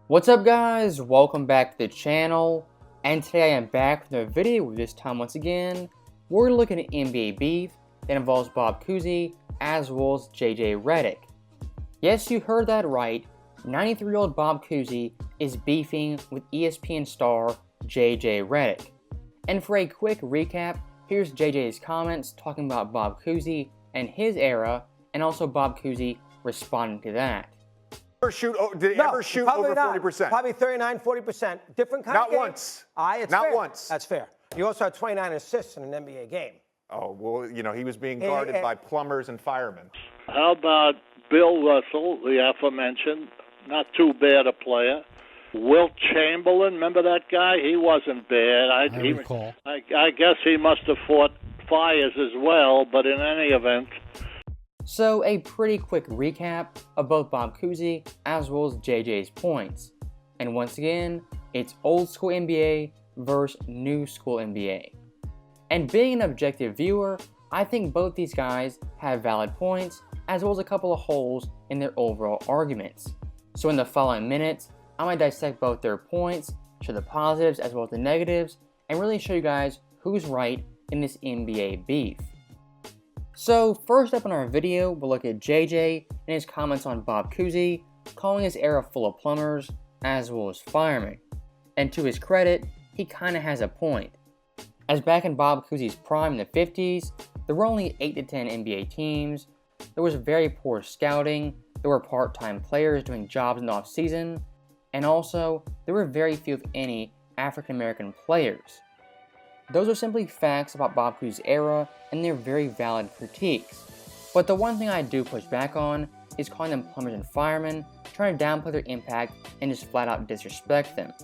What's up guys, welcome back to the channel, and today I am back with another video. This time once again, we're looking at NBA beef that involves Bob Cousy as well as JJ Reddick. Yes, you heard that right, 93-year-old Bob Cousy is beefing with ESPN star JJ Reddick. And for a quick recap, here's JJ's comments talking about Bob Cousy and his era, and also Bob Cousy responding to that. Did he ever shoot over 40%? Probably 39, 40%. Different kind of game. Not once. It's Not fair. once. That's fair. You also had 29 assists in an NBA game. Oh, well, you know, he was being guarded by plumbers and firemen. How about Bill Russell, the aforementioned? Not too bad a player. Wilt Chamberlain, remember that guy? He wasn't bad. I recall. I guess he must have fought fires as well, but in any event. So a pretty quick recap of both Bob Cousy as well as JJ's points. And once again, it's old school NBA versus new school NBA. And being an objective viewer, I think both these guys have valid points as well as a couple of holes in their overall arguments. So in the following minutes, I'm going to dissect both their points, show the positives as well as the negatives, and really show you guys who's right in this NBA beef. So first up in our video, we'll look at JJ and his comments on Bob Cousy, calling his era full of plumbers as well as firemen. And to his credit, he kinda has a point. As back in Bob Cousy's prime in the 50s, there were only 8 to 10 NBA teams, there was very poor scouting, there were part-time players doing jobs in the off-season, and also, there were very few, if any, African-American players. Those are simply facts about Bob Cousy's era, and they're very valid critiques. But the one thing I do push back on is calling them plumbers and firemen, trying to downplay their impact and just flat out disrespect them.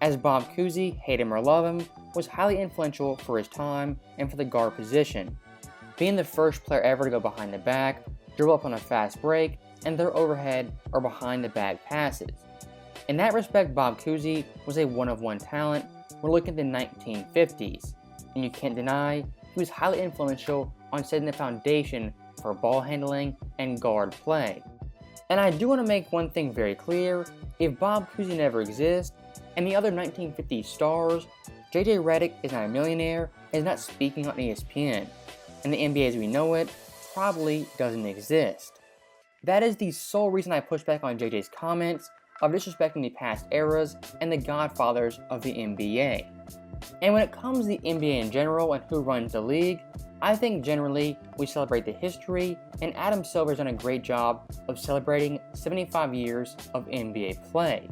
As Bob Cousy, hate him or love him, was highly influential for his time and for the guard position, being the first player ever to go behind the back, dribble up on a fast break, and throw overhead or behind the back passes. In that respect, Bob Cousy was a one-of-one talent. We're looking at the 1950s, and you can't deny he was highly influential on setting the foundation for ball handling and guard play. And I do want to make one thing very clear, if Bob Cousy never exists, and the other 1950s stars, JJ Reddick is not a millionaire and is not speaking on ESPN, and the NBA as we know it probably doesn't exist. That is the sole reason I push back on JJ's comments of disrespecting the past eras and the godfathers of the NBA. And when it comes to the NBA in general and who runs the league, I think generally we celebrate the history, and Adam Silver's done a great job of celebrating 75 years of NBA play.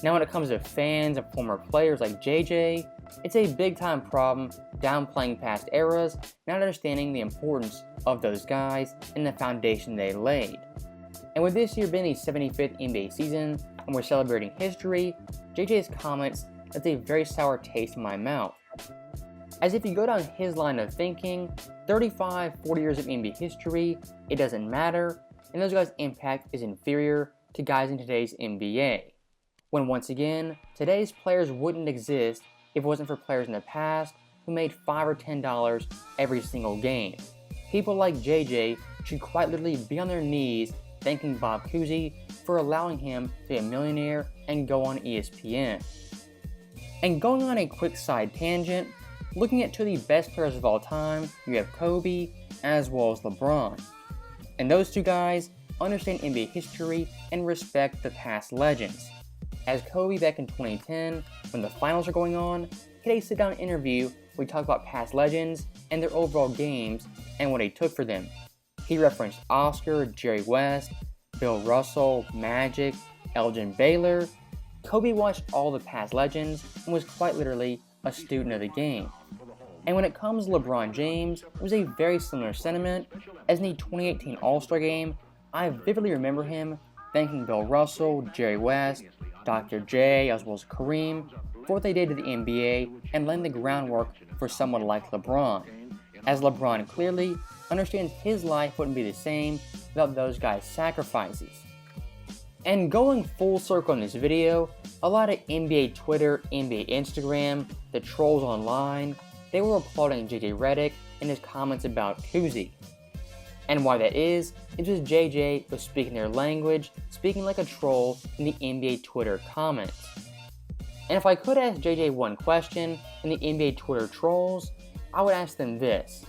Now when it comes to fans and former players like JJ, it's a big time problem downplaying past eras, not understanding the importance of those guys and the foundation they laid. And with this year being the 75th NBA season, and we're celebrating history, JJ's comments left a very sour taste in my mouth. As if you go down his line of thinking, 35, 40 years of NBA history, it doesn't matter, and those guys' impact is inferior to guys in today's NBA. When once again, today's players wouldn't exist if it wasn't for players in the past who made $5 or $10 every single game. People like JJ should quite literally be on their knees thanking Bob Cousy for allowing him to be a millionaire and go on ESPN. And going on a quick side tangent, looking at two of the best players of all time, you have Kobe as well as LeBron. And those two guys understand NBA history and respect the past legends. As Kobe back in 2010, when the finals are going on, he had a sit-down interview where he talked about past legends and their overall games and what it took for them. He referenced Oscar, Jerry West, Bill Russell, Magic, Elgin Baylor. Kobe watched all the past legends and was quite literally a student of the game. And when it comes to LeBron James, it was a very similar sentiment, as in the 2018 All-Star Game, I vividly remember him thanking Bill Russell, Jerry West, Dr. J, as well as Kareem, for what they did to the NBA and laying the groundwork for someone like LeBron, as LeBron clearly understands his life wouldn't be the same without those guys' sacrifices. And going full circle in this video, a lot of NBA Twitter, NBA Instagram, the trolls online, they were applauding JJ Reddick and his comments about Cousy. And why that is because JJ was speaking their language, speaking like a troll in the NBA Twitter comments. And if I could ask JJ one question in the NBA Twitter trolls, I would ask them this.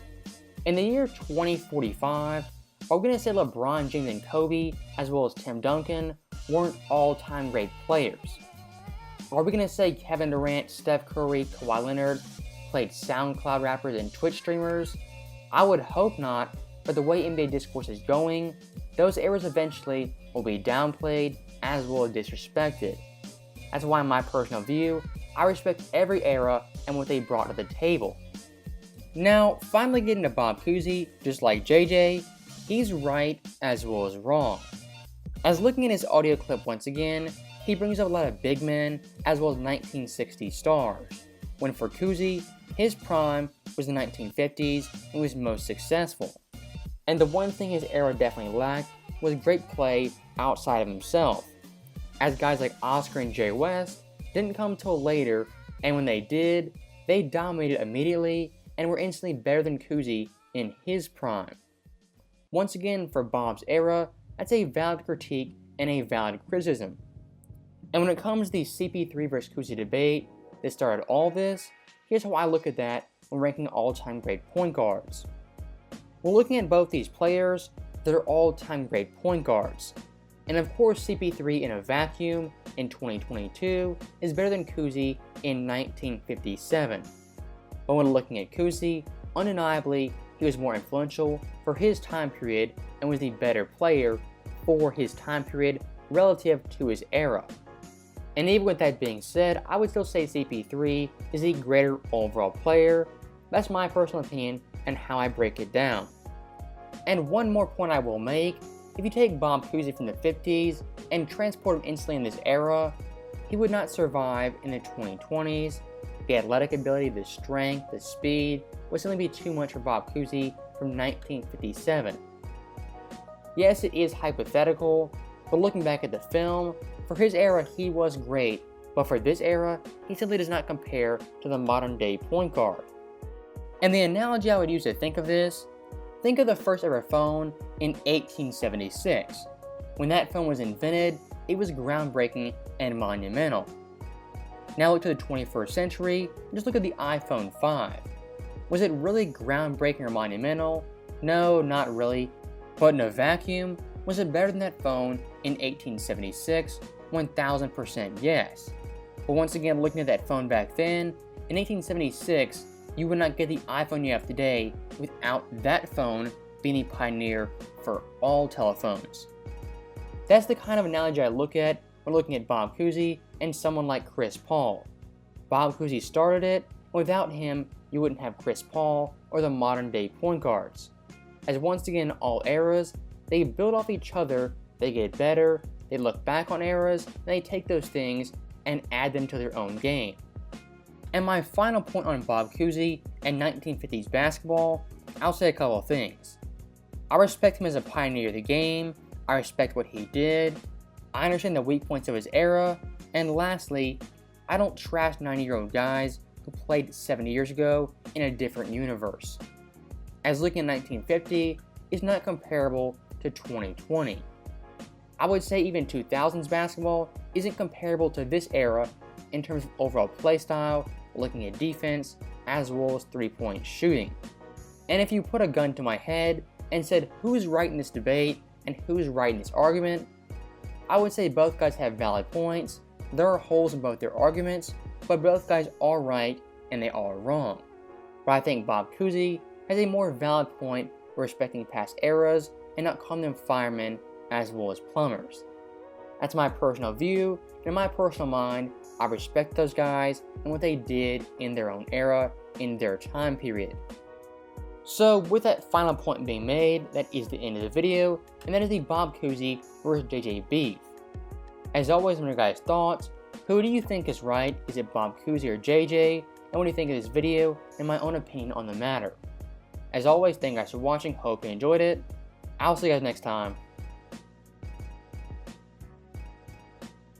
In the year 2045, are we going to say LeBron James and Kobe, as well as Tim Duncan, weren't all-time great players? Are we going to say Kevin Durant, Steph Curry, Kawhi Leonard played SoundCloud rappers and Twitch streamers? I would hope not, but the way NBA discourse is going, those eras eventually will be downplayed as well as disrespected. That's why in my personal view, I respect every era and what they brought to the table. Now, finally getting to Bob Cousy, just like JJ, he's right as well as wrong. As looking at his audio clip once again, he brings up a lot of big men as well as 1960s stars, when for Cousy, his prime was the 1950s and was most successful. And the one thing his era definitely lacked was great play outside of himself, as guys like Oscar and Jay West didn't come till later, and when they did, they dominated immediately and were instantly better than Cousy in his prime. Once again, for Bob's era, that's a valid critique and a valid criticism. And when it comes to the CP3 vs. Cousy debate that started all this, here's how I look at that when ranking all-time great point guards. We're looking at both these players, they're all-time great point guards. And of course CP3 in a vacuum in 2022 is better than Cousy in 1957. But when looking at Cousy, undeniably he was more influential for his time period and was the better player for his time period relative to his era. And even with that being said, I would still say CP3 is the greater overall player. That's my personal opinion and how I break it down. And one more point I will make, if you take Bob Cousy from the 50s and transport him instantly in this era, he would not survive in the 2020s. The athletic ability, the strength, the speed would simply be too much for Bob Cousy from 1957. Yes, it is hypothetical, but looking back at the film, for his era he was great, but for this era, he simply does not compare to the modern day point guard. And the analogy I would use to think of this, think of the first ever phone in 1876. When that phone was invented, it was groundbreaking and monumental. Now look to the 21st century, and just look at the iPhone 5. Was it really groundbreaking or monumental? No, not really. But in a vacuum, was it better than that phone in 1876? 1000% yes. But once again, looking at that phone back then, in 1876, you would not get the iPhone you have today without that phone being a pioneer for all telephones. That's the kind of analogy I look at when looking at Bob Cousy and someone like Chris Paul. Bob Cousy started it, and without him, you wouldn't have Chris Paul or the modern day point guards. As once again, all eras, they build off each other, they get better, they look back on eras, and they take those things and add them to their own game. And my final point on Bob Cousy and 1950s basketball, I'll say a couple of things. I respect him as a pioneer of the game, I respect what he did, I understand the weak points of his era, and lastly, I don't trash 90-year-old guys who played 70 years ago in a different universe. As looking at 1950 is not comparable to 2020. I would say even 2000s basketball isn't comparable to this era in terms of overall play style, looking at defense, as well as three-point shooting. And if you put a gun to my head and said who's right in this debate and who's right in this argument, I would say both guys have valid points, there are holes in both their arguments, but both guys are right and they are wrong. But I think Bob Cousy has a more valid point for respecting past eras and not calling them firemen as well as plumbers. That's my personal view, and in my personal mind, I respect those guys and what they did in their own era, in their time period. So with that final point being made, that is the end of the video, and that is the Bob Cousy vs. JJ beef. As always, let me know your guys' thoughts. Who do you think is right? Is it Bob Cousy or JJ? And what do you think of this video and my own opinion on the matter? As always, thank you guys for watching, hope you enjoyed it. I'll see you guys next time.